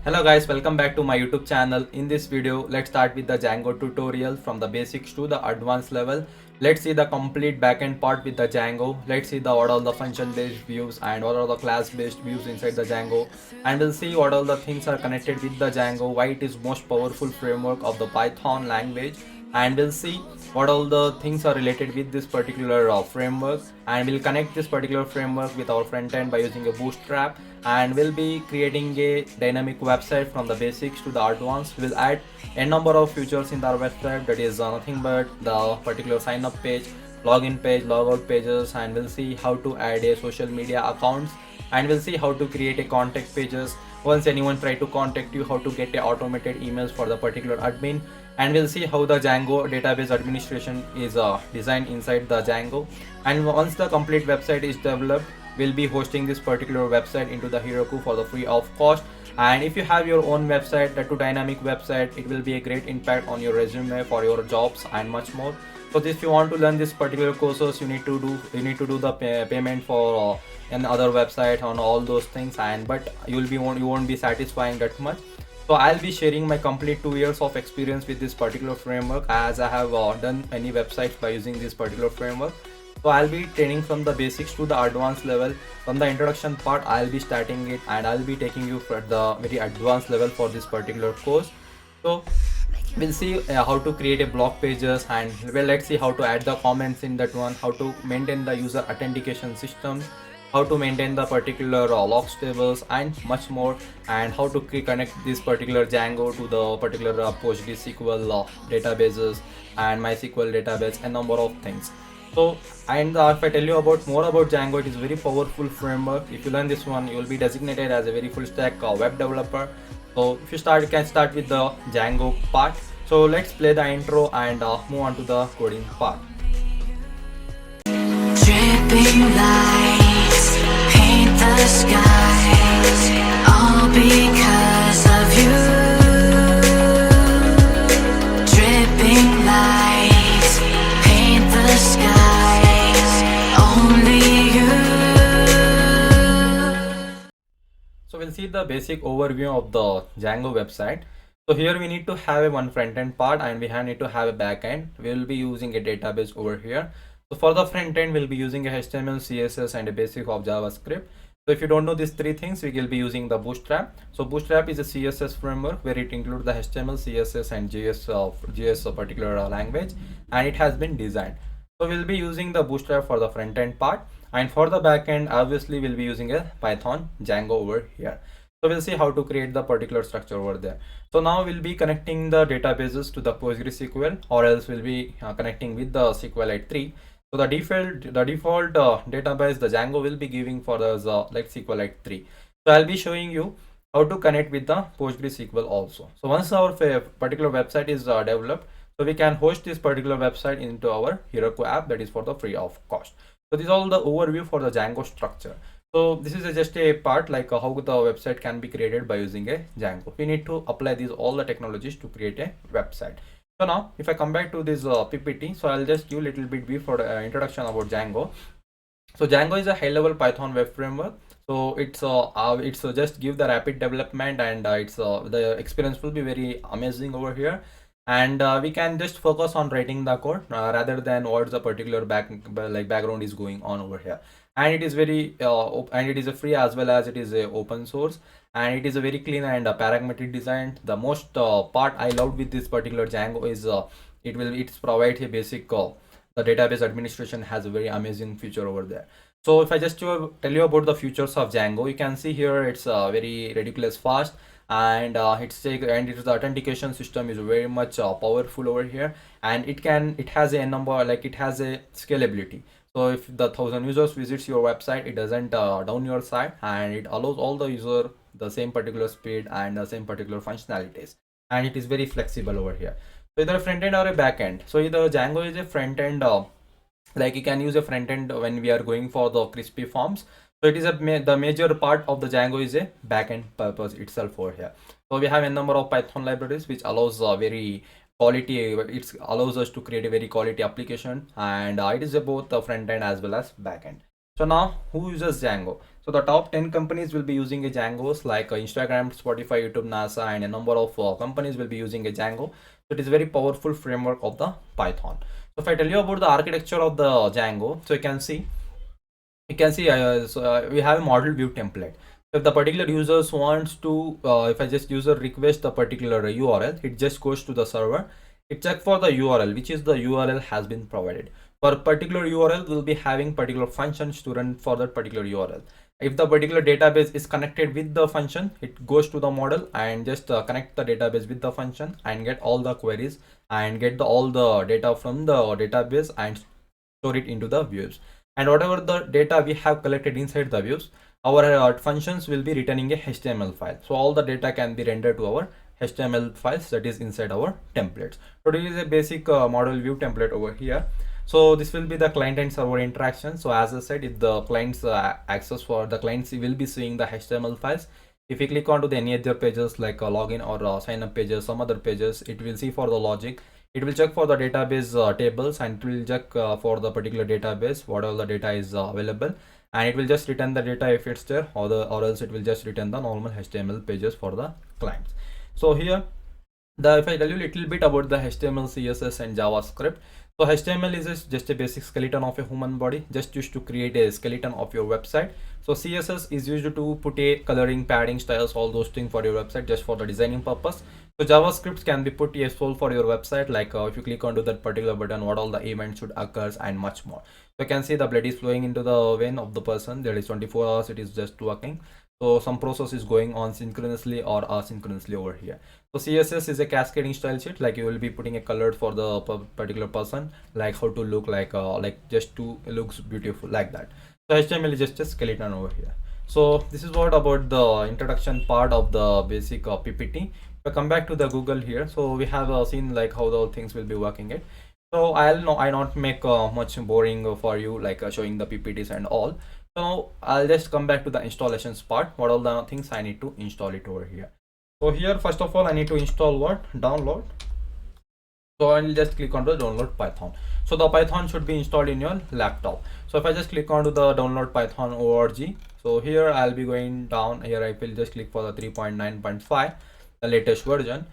Hello guys, welcome back to my YouTube channel. In this video, let's start with the Django tutorial from the basics to the advanced level. Let's see the complete backend part with the Django. Let's see what all the function based views and what are the class based views inside the Django. And we'll see what all the things are connected with the Django, why it is most powerful framework of the Python language. And we'll see what all the things are related with this particular framework, and we'll connect this particular framework with our front end by using a bootstrap, and we'll be creating a dynamic website from the basics to the advanced. We'll add a number of features in our website, that is nothing but the particular sign up page, login page, logout pages, and we'll see how to add a social media accounts, and we'll see how to create a contact pages. Once anyone try to contact you, how to get a automated emails for the particular admin, and we'll see how the Django database administration is designed inside the Django. And once the complete website is developed, we'll be hosting this particular website into the Heroku for the free of cost. And if you have your own website, that to dynamic website, it will be a great impact on your resume for your jobs and much more. So if you want to learn this particular courses, you need to do the payment for another website on all those things, and but you won't be satisfying that much. So I'll be sharing my complete 2 years of experience with this particular framework, as I have done many websites by using this particular framework. So I'll be training from the basics to the advanced level. From the introduction part, I'll be starting it, and I'll be taking you for the very advanced level for this particular course. So we'll see how to create a blog pages, and well, let's see how to add the comments in that one, how to maintain the user authentication systems, how to maintain the particular logs tables and much more, and how to connect this particular Django to the particular PostgreSQL databases and MySQL database, a number of things. So, and if I tell you about more about Django, it is very powerful framework. If you learn this one, you will be designated as a very full stack web developer. So if you can start with the Django part. So let's play the intro and move on to the coding part. Dripping lights paint the skies, all because of you. Dripping lights paint the skies, only you. So we'll see the basic overview of the Django website. So here we need to have a one front end part, and we need to have a back end. We will be using a database over here. So for the front end, we'll be using a HTML, CSS, and a basic of JavaScript. So if you don't know these three things, we will be using the Bootstrap. So Bootstrap is a CSS framework where it includes the HTML, CSS, and JS particular language, and it has been designed. So we'll be using the Bootstrap for the front end part, and for the back end, obviously we'll be using a Python Django over here. So we'll see how to create the particular structure over there. So now we'll be connecting the databases to the PostgreSQL, or else we'll be connecting with the SQLite 3. So the default database the Django will be giving for us like SQLite 3. So I'll be showing you how to connect with the PostgreSQL also. So once our particular website is developed, so we can host this particular website into our Heroku app, that is for the free of cost. So this is all the overview for the Django structure. So this is just a part like how the website can be created by using a Django. We need to apply these all the technologies to create a website. So now if I come back to this PPT, so I'll just give a little bit brief for the introduction about Django. So Django is a high level Python web framework. So it's just give the rapid development, and the experience will be very amazing over here. And we can just focus on writing the code rather than what the particular background is going on over here. And it is very and it is a free as well as it is a open source, and it is a very clean and parametric design. The most part I loved with this particular Django is it provides a basic the database administration has a very amazing feature over there. So if I just tell you about the features of Django, you can see here it's very ridiculous fast, and the authentication system is very much powerful over here, and it has a number, like it has a scalability. So if the 1,000 users visits your website, it doesn't down your site, and it allows all the user the same particular speed and the same particular functionalities, and it is very flexible over here. So either a front end or a back end. So either Django is a front end, like you can use a front end when we are going for the crispy forms. So it is the major part of the Django is a back end purpose itself over here. So we have a number of Python libraries which allows very quality, it allows us to create a very quality application, and it is both the front end as well as back end. So now who uses Django? So the top 10 companies will be using a Django's, like Instagram, Spotify, YouTube, NASA, and a number of companies will be using a Django. So it is a very powerful framework of the Python. So if I tell you about the architecture of the Django, so you can see we have a model view template. So if the particular users wants to, if I just user request the particular URL, it just goes to the server. It check for the URL, which is the URL has been provided. For particular URL, will be having particular functions to run for that particular URL. If the particular database is connected with the function, it goes to the model and just connect the database with the function and get all the queries and get all the data from the database and store it into the views. And whatever the data we have collected inside the views, our functions will be returning a HTML file. So all the data can be rendered to our HTML files that is inside our templates. So this is a basic model view template over here. So this will be the client and server interaction. So as I said, if the clients access for the clients, will be seeing the HTML files. If you click onto the any other pages like login or sign up pages, some other pages, it will see for the logic. It will check for the database tables, and it will check for the particular database whatever the data is available, and it will just return the data if it's there, or else it will just return the normal HTML pages for the clients. So here if I tell you a little bit about the HTML, CSS and JavaScript. So HTML is just a basic skeleton of a human body, just used to create a skeleton of your website. So CSS is used to put a coloring, padding, styles, all those things for your website, just for the designing purpose. So JavaScript can be put a soul for your website, like if you click onto that particular button, what all the events should occur and much more. So you can see the blood is flowing into the vein of the person. There is 24 hours, it is just working. So some process is going on synchronously or asynchronously over here. So CSS is a cascading style sheet, like you will be putting a color for the particular person, like how to look like just to looks beautiful like that. So HTML is just a skeleton over here. So this is what about the introduction part of the basic PPT. If I come back to the Google here, so we have seen like how the things will be working it. So I not make much boring for you, like showing the PPTs and all. So I'll just come back to the installations part. What all the things I need to install it over here. So here first of all I need to install what? Download. So I'll just click on the download Python. So the Python should be installed in your laptop. So if I just click onto the download Python org, so here I'll be going down here. I will just click for the 3.9.5, the latest version.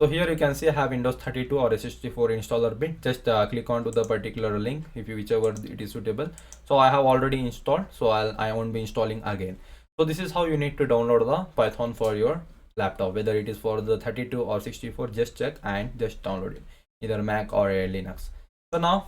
So here you can see I have Windows 32 or a 64 installer bit. Just click onto the particular link if you whichever it is suitable. So I have already installed, so I won't be installing again. So this is how you need to download the Python for your laptop, whether it is for the 32 or 64. Just check and just download it, either Mac or a Linux. So now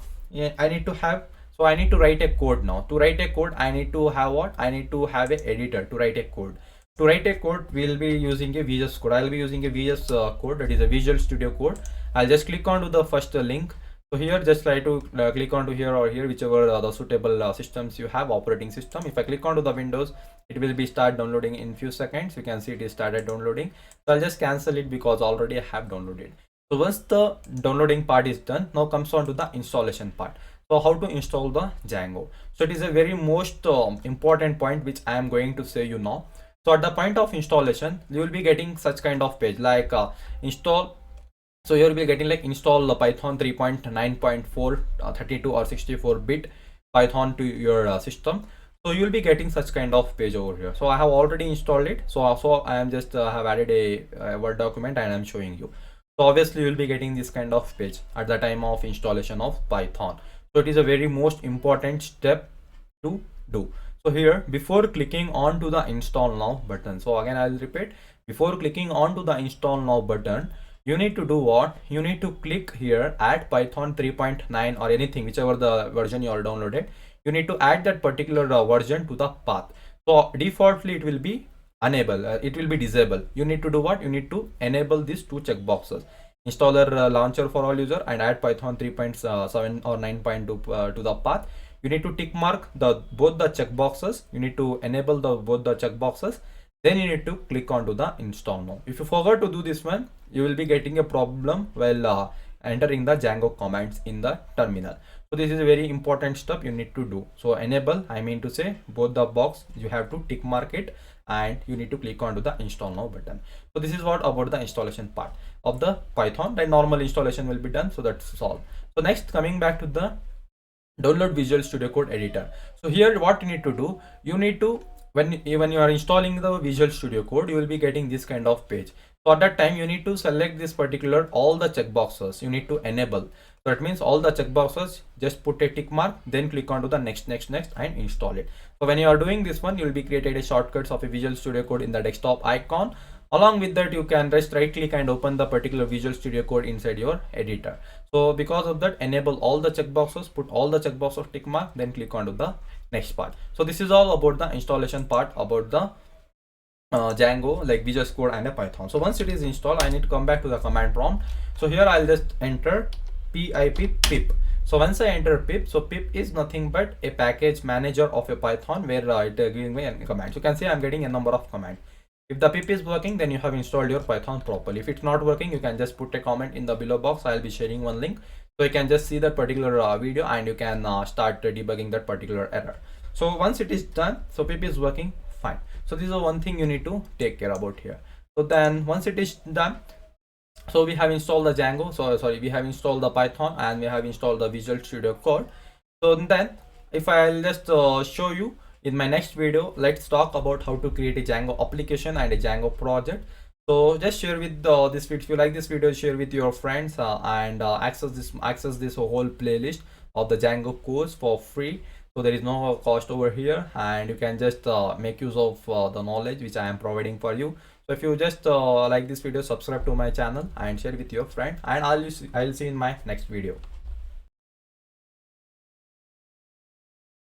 I need to write a code. Now to write a code I need to have what? I need to have an editor to write a code. To write a code, we'll be using a VS Code. I'll be using a VS Code, that is a Visual Studio Code. I'll just click onto the first link. So here just try to click onto here or here, whichever the suitable systems you have, operating system. If I click onto the Windows, it will be start downloading in few seconds. You can see it is started downloading. So I'll just cancel it because already I have downloaded. So once the downloading part is done, now comes on to the installation part. So how to install the Django? So it is a very most important point which I am going to say you now. So at the point of installation, you will be getting such kind of page like install. So you will be getting like install Python 3.9.4 32 or 64 bit Python to your system. So you will be getting such kind of page over here. So I have already installed it. So also I am just have added a Word document and I am showing you. So obviously you will be getting this kind of page at the time of installation of Python. So it is a very most important step to do. So here, before clicking on to the install now button, so again I'll repeat, before clicking on to the install now button, you need to do what? You need to click here add Python 3.9 or anything, whichever the version you are downloaded. You need to add that particular version to the path. So defaultly it will be enable, it will be disable. You need to do what? You need to enable these two checkboxes: installer launcher for all user and add Python 3.7 or 9.2 to the path. You need to tick mark both the checkboxes. You need to enable both the checkboxes. Then you need to click on to the install now. If you forgot to do this one, you will be getting a problem while entering the Django commands in the terminal. So this is a very important step you need to do. So enable, I mean to say, both the box you have to tick mark it and you need to click on to the install now button. So this is what about the installation part of the Python. Then normal installation will be done. So that's all. So next, coming back to the download Visual Studio Code editor. So here what you need to do, you need to, when you are installing the Visual Studio Code, you will be getting this kind of page. So at that time you need to select this particular, all the checkboxes you need to enable. So that means all the checkboxes, just put a tick mark, then click on to the next and install it. So when you are doing this one, you will be created a shortcuts of a Visual Studio Code in the desktop icon. Along with that, you can just right click and open the particular Visual Studio Code inside your editor. So because of that, enable all the checkboxes, put all the checkboxes tick mark, then click on to the next part. So this is all about the installation part about the Django, like Visual Code and a Python. So once it is installed, I need to come back to the command prompt. So here I'll just enter pip. So once I enter pip, so pip is nothing but a package manager of a Python where it giving me a command. So you can see I'm getting a number of commands. If the pip is working, then you have installed your Python properly. If it's not working, you can just put a comment in the below box. I'll be sharing one link, so you can just see that particular video and you can start debugging that particular error. So once it is done, so pip is working fine. So this is the one thing you need to take care about here. So then once it is done, so we have installed the Django, we have installed the Python, and we have installed the Visual Studio Code. So then if I'll just show you in my next video, let's talk about how to create a Django application and a Django project. So just share with this video. If you like this video, share with your friends and access this whole playlist of the Django course for free. So there is no cost over here, and you can just make use of the knowledge which I am providing for you. So if you just like this video, subscribe to my channel and share with your friend, and I'll see you in my next video.